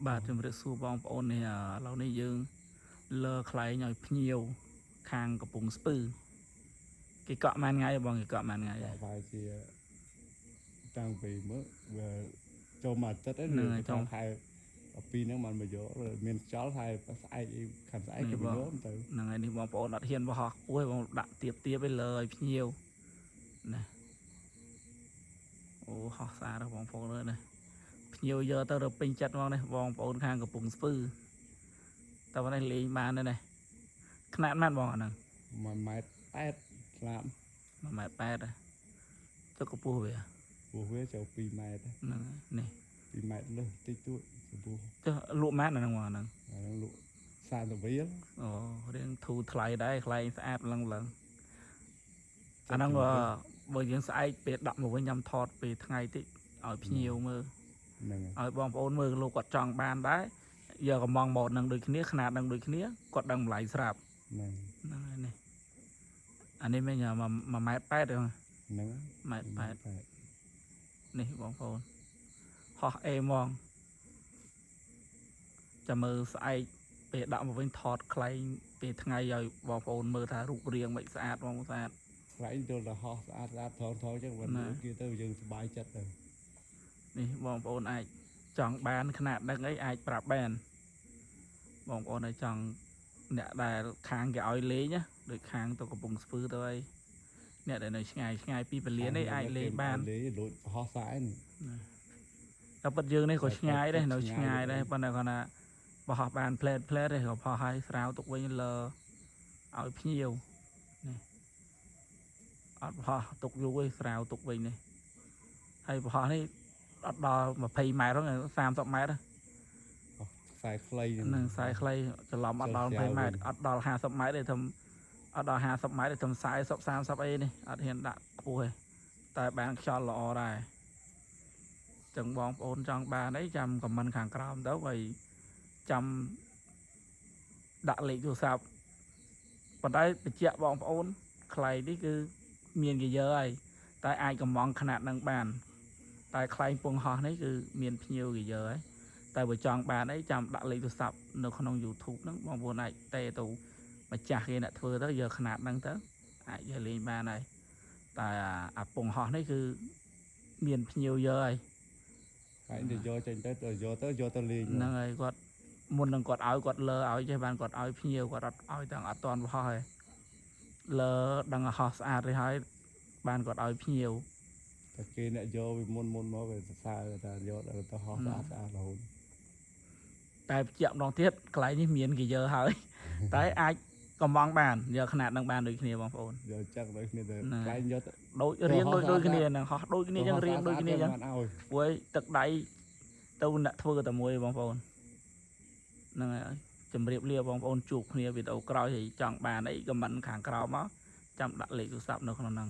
បាទជំរាបសួរបងប្អូននេះឥឡូវនេះយើងលើខ្លែងឲ្យភ្ញៀវខាងកំពង់ស្ពឺគេកក់ម៉ានថ្ងៃបងគេកក់ម៉ានថ្ងៃហើយប្រហែលជាតាំងពីមើលវាចូលមកទឹកហ្នឹងចូលខែពីហ្នឹងมันមកយកមានខ្យល់ហើយស្អែកខាងស្អែកគេមកយកទៅហ្នឹងហើយនេះបងប្អូនអត់ហ៊ានបោះខ្ពស់បងដាក់ទៀបឲ្យលើឲ្យភ្ញៀវណាអូហោះសារបងប្អូនអើយណាភ្ញៀវយកទៅរពេញចិត្តមកនេះបងប្អូនខាងកំពង់ស្ពឺតើនេះលេងបានទេណាខ្នាតម៉ាត់បងអាហ្នឹង1.8 ម៉ែត្រស្លាប់1.8 ម៉ែត្រទៅកម្ពស់វាពោះវាចូល2 ម៉ែត្រហ្នឹងនេះ2 ម៉ែត្រលើសតិចតួចកម្ពស់ចុះលក់ម៉ាត់អាហ្នឹងបងអាហ្នឹងលក់30រៀលអូរៀងធូរថ្លៃដែរខ្លែងស្អាតឡើងអាហ្នឹងបើយើងស្អែកពេលដាក់មកវិញញ៉ាំថតពេលថ្ងៃតិចឲ្យភ្ញៀវមើលហ្នឹងឲ្យបងប្អូនមើលលោកគាត់ចង់បានដែរយកកំងម៉ូតនឹងដូចគ្នាຂະຫນាតនឹងដូចគ្នាគាត់ដឹងតម្លៃស្រាប់ហ្នឹងហើយនេះអានេះមិន1.8 ម៉ែត្រហ្នឹង1.8 ម៉ែត្រនេះបងប្អូនហោះអេហ្មងចាំមើលស្អែកពេលដាក់មកវិញថតខ្លែងពេលថ្ងៃឲ្យបងប្អូនមើលថារូបរាងមិនស្អាតបងស្អាតខ្លែងទៅរហោះស្អាតថតចឹងបើគេទៅយើងសប្បាយចិត្តទៅនេះបងប្អូនអាចចង់បានຂະຫນាតដឹងអីអាចប្រាប់បានបងប្អូនឲ្យចង់អ្នកដែលខាងគេឲ្យលេងណាដូចខាងទៅកំពង់ស្ពឺទៅអីអ្នកដែលនៅឆ្ងាយពីពលាននេះអាចលេងបានលេងលូតហោះសាយតែពិតយើងនេះក៏ឆ្ងាយដែរនៅឆ្ងាយដែរប៉ុន្តែគាត់ថាបោះបានផ្លែតទេក៏ផោះឲ្យស្រាវទុកវិញលើឲ្យភ្ញៀវនេះអត់ផោះទុកយូរទេស្រាវទុកវិញនេះហើយផោះនេះអត់ដល់20 ម៉ែត្រទេ30 ម៉ែត្រខ្សែខ្លីនឹងខ្សែខ្លីច្រឡំអត់ដល់20 ម៉ែត្រអត់ដល់50 ម៉ែត្រទេធំអត់ដល់50 ម៉ែត្រទេធំ40 30អីនេះអត់ហ៊ានដាក់ខ្ពស់ទេតែបានខ្យល់ល្អដែរចឹងបងប្អូនចង់បានអីចាំខមមិនខាងក្រោមទៅហើយចាំដាក់លេខទូរស័ព្ទប៉ុន្តែបញ្ជាក់បងប្អូនខ្លែងនេះគឺមានគេយកហើយតែអាចកំងຂະຫນាតនឹងបានតែខ្លែងពងហោះនេះគឺមានភ្ញៀវគេយកហើយតែបើចង់បានអីចាំដាក់លេខទូរស័ព្ទនៅក្នុង YouTube ហ្នឹងបងប្អូនអាចតេទៅម្ចាស់គេអ្នកធ្វើទៅយកຂະຫນាតហ្នឹងទៅអាចយកលេងបានហើយតែអាពងហោះនេះគឺមានភ្ញៀវយកហើយហើយទៅយកចេញទៅយកទៅលេងហ្នឹងហើយគាត់មុននឹងគាត់ឲ្យគាត់លើឲ្យចេះបានគាត់ឲ្យភ្ញៀវគាត់អត់ឲ្យទាំងអត់តាន់បោះហើយលើដឹងហោះស្អាតទេហើយបានគាត់ឲ្យភ្ញៀវតែគេអ្នកយកពីមុនមកវាសរសើរថាយកទៅហោះស្អាតរហូតតែបញ្ជាក់ម្ដងទៀតកន្លែងនេះមានគេយកហើយតែអាចកំងបានយកຂະຫນាតនឹងបានដូចគ្នាបងប្អូនយកចឹងដូចគ្នាទៅខ្លែងយកដូចរៀងដូចគ្នានឹងហោះដូចគ្នាចឹងរៀងដូចគ្នាចឹងព្រោះទឹកដៃទៅអ្នកធ្វើតែមួយបងប្អូនហ្នឹងហើយជម្រាបលាបងប្អូនជួបគ្នាវីដេអូក្រោយហើយចង់បានអីខមមិនខាងក្រោមមកចាំដាក់លេខទូរស័ព្ទនៅក្នុងហ្នឹង